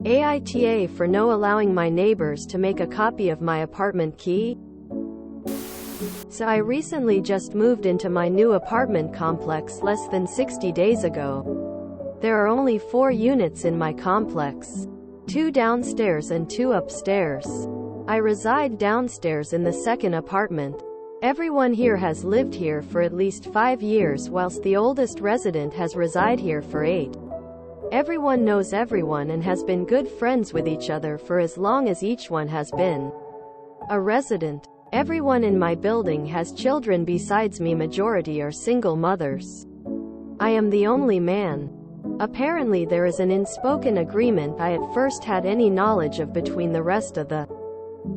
AITA for no allowing my neighbors to make a copy of my apartment key. So I recently just moved into my new apartment complex less than 60 days ago. There are only 4 units in my complex. 2 downstairs and 2 upstairs. I reside downstairs in the second apartment. Everyone here has lived here for at least 5 years, whilst the oldest resident has resided here for 8. Everyone knows everyone and has been good friends with each other for as long as each one has been a resident. Everyone in my building has children besides me, majority are single mothers. I am the only man. Apparently there is an unspoken agreement I at first had any knowledge of between the rest of the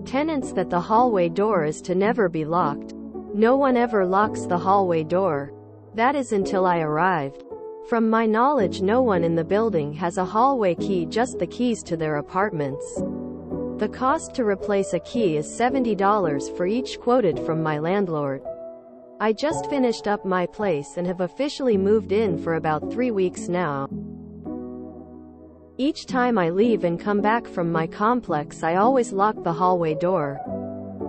tenants that the hallway door is to never be locked. No one ever locks the hallway door. That is until I arrived. From my knowledge, no one in the building has a hallway key, just the keys to their apartments. The cost to replace a key is $70 for each, quoted from my landlord. I just finished up my place and have officially moved in for about 3 weeks now. Each time I leave and come back from my complex, I always lock the hallway door.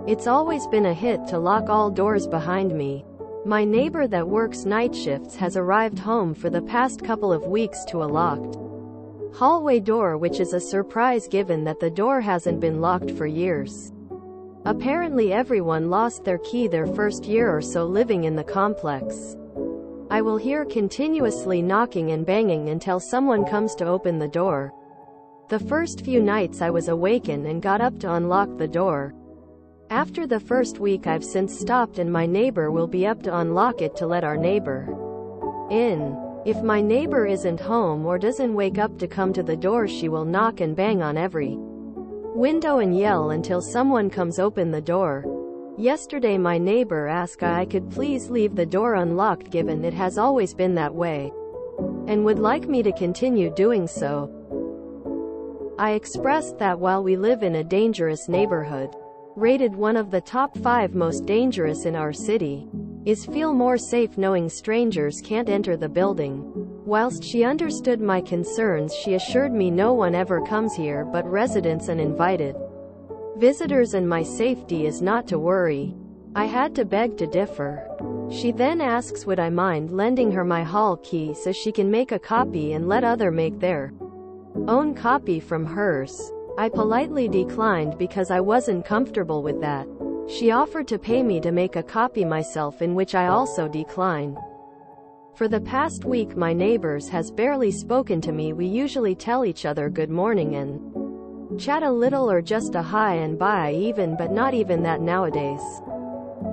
It's always been a hit to lock all doors behind me. My neighbor that works night shifts has arrived home for the past couple of weeks to a locked hallway door, which is a surprise given that the door hasn't been locked for years. Apparently everyone lost their key their first year or so living in the complex. I will hear continuously knocking and banging until someone comes to open the door. The first few nights I was awakened and got up to unlock the door. After the first week I've since stopped, and my neighbor will be up to unlock it to let our neighbor in. If my neighbor isn't home or doesn't wake up to come to the door, she will knock and bang on every window and yell until someone comes open the door. Yesterday my neighbor asked I could please leave the door unlocked, given it has always been that way, and would like me to continue doing so. I expressed that while we live in a dangerous neighborhood, rated one of the top 5 most dangerous in our city, is feel more safe knowing strangers can't enter the building. Whilst she understood my concerns, she assured me no one ever comes here but residents and invited visitors, and my safety is not to worry. I had to beg to differ. She then asks would I mind lending her my hall key so she can make a copy and let other make their own copy from hers. I politely declined because I wasn't comfortable with that. She offered to pay me to make a copy myself, in which I also declined. For the past week my neighbors has barely spoken to me. We usually tell each other good morning and chat a little, or just a hi and bye even, but not even that nowadays.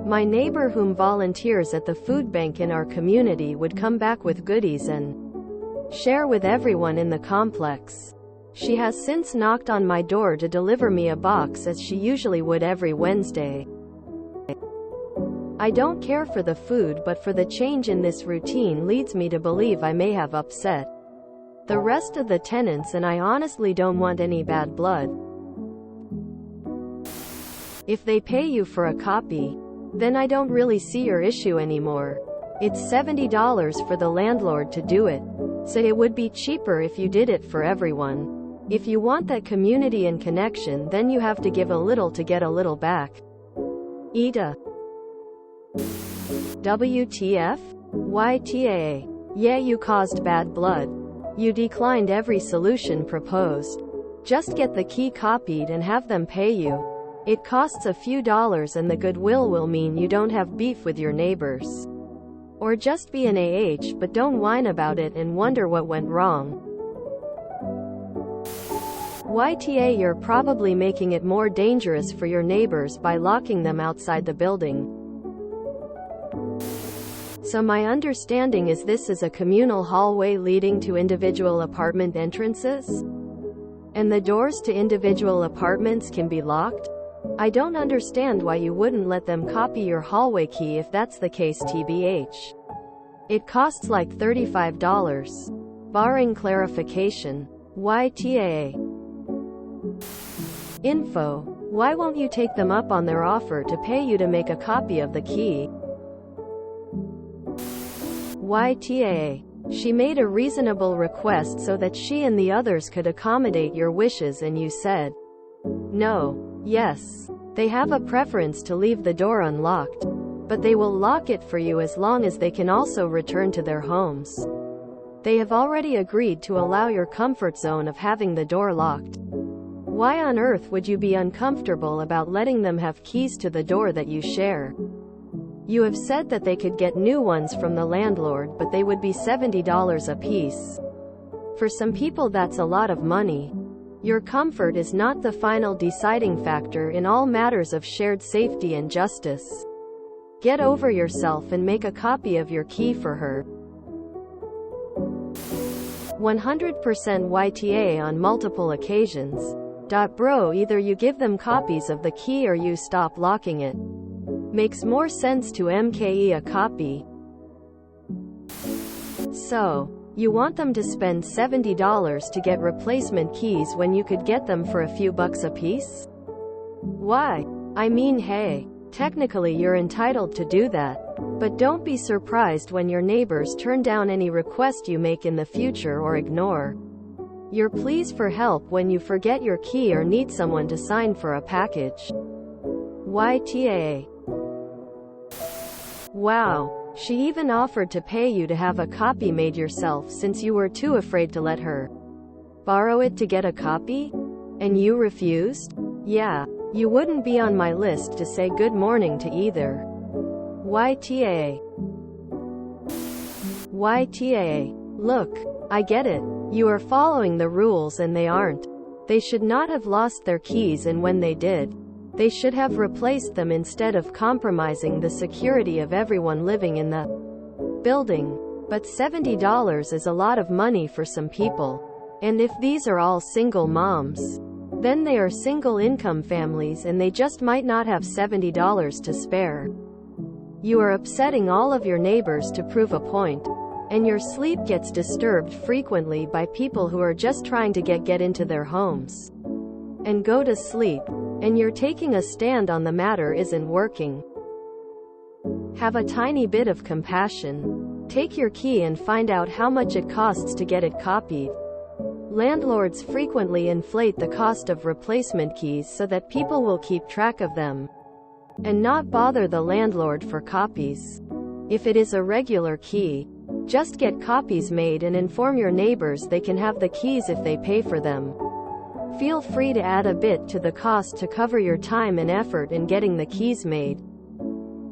My neighbor, whom volunteers at the food bank in our community, would come back with goodies and share with everyone in the complex. She has since knocked on my door to deliver me a box, as she usually would every Wednesday. I don't care for the food, but for the change in this routine leads me to believe I may have upset the rest of the tenants, and I honestly don't want any bad blood. If they pay you for a copy, then I don't really see your issue anymore. It's $70 for the landlord to do it, so it would be cheaper if you did it for everyone. If you want that community and connection, then you have to give a little to get a little back. AITA. WTF? YTA. Yeah, you caused bad blood. You declined every solution proposed. Just get the key copied and have them pay you. It costs a few dollars, and the goodwill will mean you don't have beef with your neighbors. Or just be an AH, but don't whine about it and wonder what went wrong. YTA, you're probably making it more dangerous for your neighbors by locking them outside the building. So my understanding is this is a communal hallway leading to individual apartment entrances? And the doors to individual apartments can be locked? I don't understand why you wouldn't let them copy your hallway key if that's the case, tbh. It costs like $35. Barring clarification. YTA. Info. Why won't you take them up on their offer to pay you to make a copy of the key? YTA. She made a reasonable request so that she and the others could accommodate your wishes, and you said no. Yes. They have a preference to leave the door unlocked, but they will lock it for you as long as they can also return to their homes. They have already agreed to allow your comfort zone of having the door locked. Why on earth would you be uncomfortable about letting them have keys to the door that you share? You have said that they could get new ones from the landlord, but they would be $70 a piece. For some people that's a lot of money. Your comfort is not the final deciding factor in all matters of shared safety and justice. Get over yourself and make a copy of your key for her. 100% YTA on multiple occasions. Bro, either you give them copies of the key or you stop locking it. Makes more sense to MKE a copy. So, you want them to spend $70 to get replacement keys when you could get them for a few bucks a piece? Why? I mean, hey, technically you're entitled to do that. But don't be surprised when your neighbors turn down any request you make in the future or ignore your pleas for help when you forget your key or need someone to sign for a package. YTA. Wow. She even offered to pay you to have a copy made yourself since you were too afraid to let her borrow it to get a copy? And you refused? Yeah. You wouldn't be on my list to say good morning to either. YTA. YTA. Look, I get it. You are following the rules and they aren't. They should not have lost their keys, and when they did, they should have replaced them instead of compromising the security of everyone living in the building. But $70 is a lot of money for some people. And if these are all single moms, then they are single income families and they just might not have $70 to spare. You are upsetting all of your neighbors to prove a point. And your sleep gets disturbed frequently by people who are just trying to get into their homes and go to sleep. And you're taking a stand on the matter isn't working. Have a tiny bit of compassion. Take your key and find out how much it costs to get it copied. Landlords frequently inflate the cost of replacement keys so that people will keep track of them and not bother the landlord for copies. If it is a regular key, just get copies made and inform your neighbors they can have the keys if they pay for them. Feel free to add a bit to the cost to cover your time and effort in getting the keys made.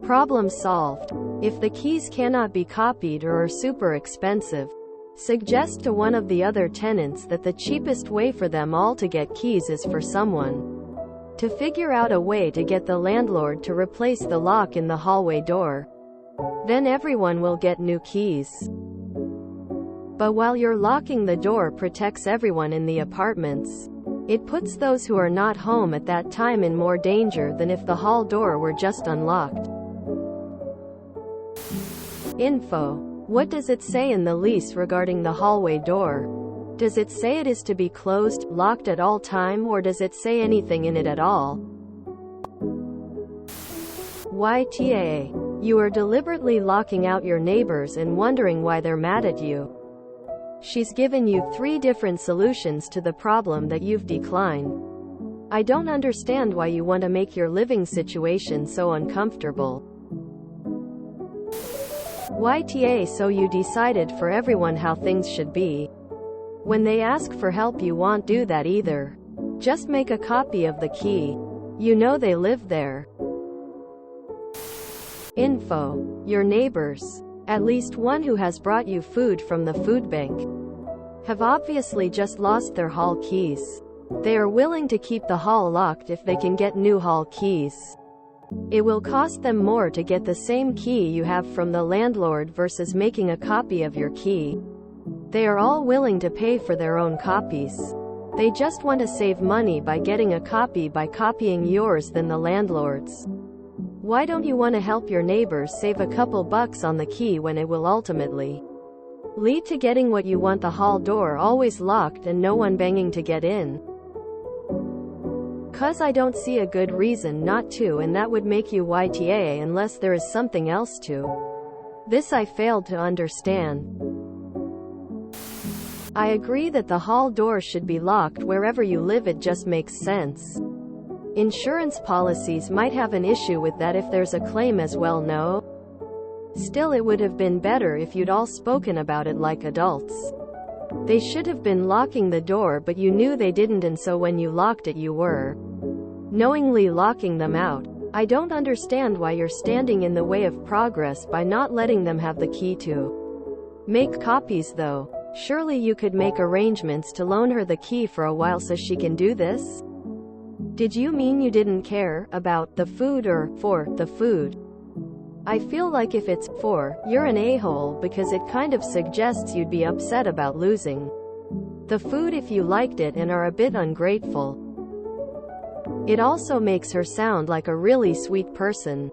Problem solved. If the keys cannot be copied or are super expensive, suggest to one of the other tenants that the cheapest way for them all to get keys is for someone to figure out a way to get the landlord to replace the lock in the hallway door. Then everyone will get new keys. But while you're locking the door protects everyone in the apartments, it puts those who are not home at that time in more danger than if the hall door were just unlocked. Info. What does it say in the lease regarding the hallway door? Does it say it is to be closed, locked at all time, or does it say anything in it at all? YTA. You are deliberately locking out your neighbors and wondering why they're mad at you. She's given you 3 different solutions to the problem that you've declined. I don't understand why you want to make your living situation so uncomfortable. YTA. So you decided for everyone how things should be. When they ask for help you won't do that either. Just make a copy of the key. You know they live there. Info. Your neighbors, at least one who has brought you food from the food bank, have obviously just lost their hall keys. They are willing to keep the hall locked if they can get new hall keys. It will cost them more to get the same key you have from the landlord versus making a copy of your key. They are all willing to pay for their own copies. They just want to save money by getting a copy by copying yours than the landlord's. Why don't you want to help your neighbors save a couple bucks on the key when it will ultimately lead to getting what you want, the hall door always locked and no one banging to get in? 'Cause I don't see a good reason not to, and that would make you YTA unless there is something else to this I failed to understand. I agree that the hall door should be locked wherever you live, it just makes sense. Insurance policies might have an issue with that if there's a claim as well, no? Still, it would have been better if you'd all spoken about it like adults. They should have been locking the door, but you knew they didn't, and so when you locked it you were knowingly locking them out. I don't understand why you're standing in the way of progress by not letting them have the key to make copies though. Surely you could make arrangements to loan her the key for a while so she can do this? Did you mean you didn't care about the food or for the food? I feel like if it's for, you're an a-hole, because it kind of suggests you'd be upset about losing the food if you liked it and are a bit ungrateful. It also makes her sound like a really sweet person.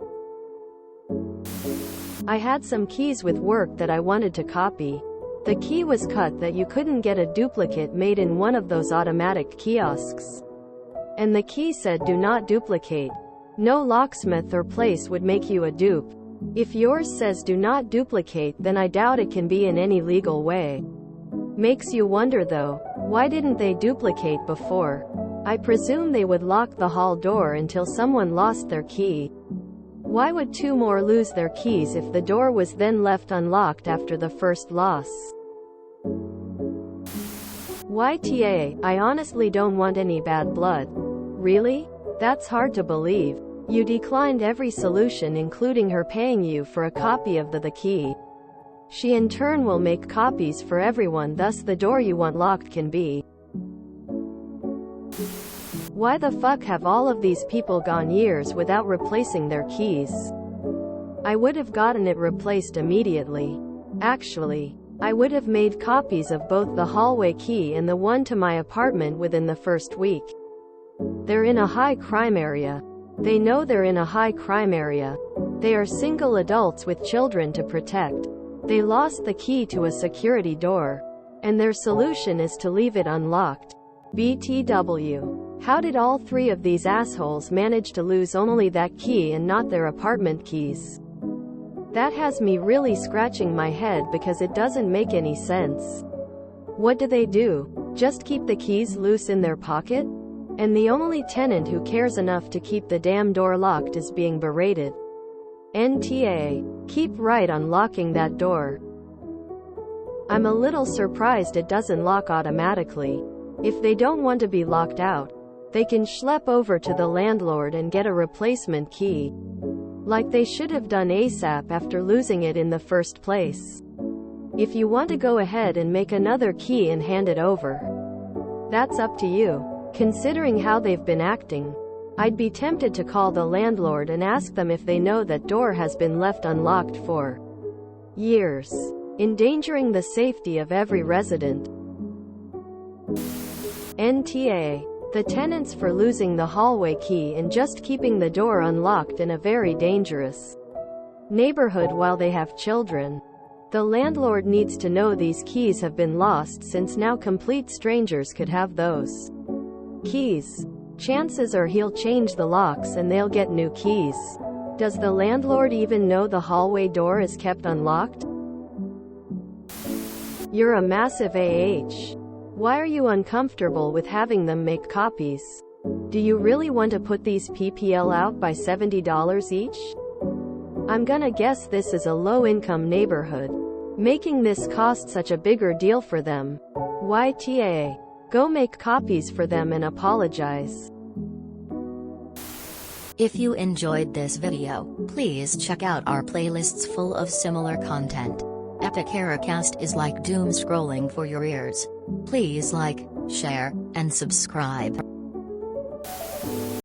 I had some keys with work that I wanted to copy. The key was cut that you couldn't get a duplicate made in one of those automatic kiosks. And the key said do not duplicate. No locksmith or place would make you a dupe. If yours says do not duplicate, then I doubt it can be in any legal way. Makes you wonder though, why didn't they duplicate before? I presume they would lock the hall door until someone lost their key. Why would two more lose their keys if the door was then left unlocked after the first loss? YTA, I honestly don't want any bad blood. Really? That's hard to believe. You declined every solution, including her paying you for a copy of the key. She in turn will make copies for everyone, thus the door you want locked can be. Why the fuck have all of these people gone years without replacing their keys? I would have gotten it replaced immediately. Actually, I would have made copies of both the hallway key and the one to my apartment within the first week. They're in a high crime area. They know they're in a high crime area. They are single adults with children to protect. They lost the key to a security door. And their solution is to leave it unlocked. BTW. How did all three of these assholes manage to lose only that key and not their apartment keys? That has me really scratching my head because it doesn't make any sense. What do? Just keep the keys loose in their pocket? And the only tenant who cares enough to keep the damn door locked is being berated. NTA. Keep right on locking that door. I'm a little surprised it doesn't lock automatically. If they don't want to be locked out, they can schlep over to the landlord and get a replacement key. Like they should have done ASAP after losing it in the first place. If you want to go ahead and make another key and hand it over, that's up to you. Considering how they've been acting, I'd be tempted to call the landlord and ask them if they know that door has been left unlocked for years, endangering the safety of every resident. NTA. The tenants for losing the hallway key and just keeping the door unlocked in a very dangerous neighborhood while they have children. The landlord needs to know these keys have been lost, since now complete strangers could have those keys. Chances are he'll change the locks and they'll get new keys. Does the landlord even know the hallway door is kept unlocked? You're a massive AH. Why are you uncomfortable with having them make copies? Do you really want to put these PPL out by $70 each? I'm gonna guess this is a low-income neighborhood, making this cost such a bigger deal for them. YTA. Go make copies for them and apologize. If you enjoyed this video, please check out our playlists full of similar content. AmITheAsshole is like doom scrolling for your ears. Please like, share, and subscribe.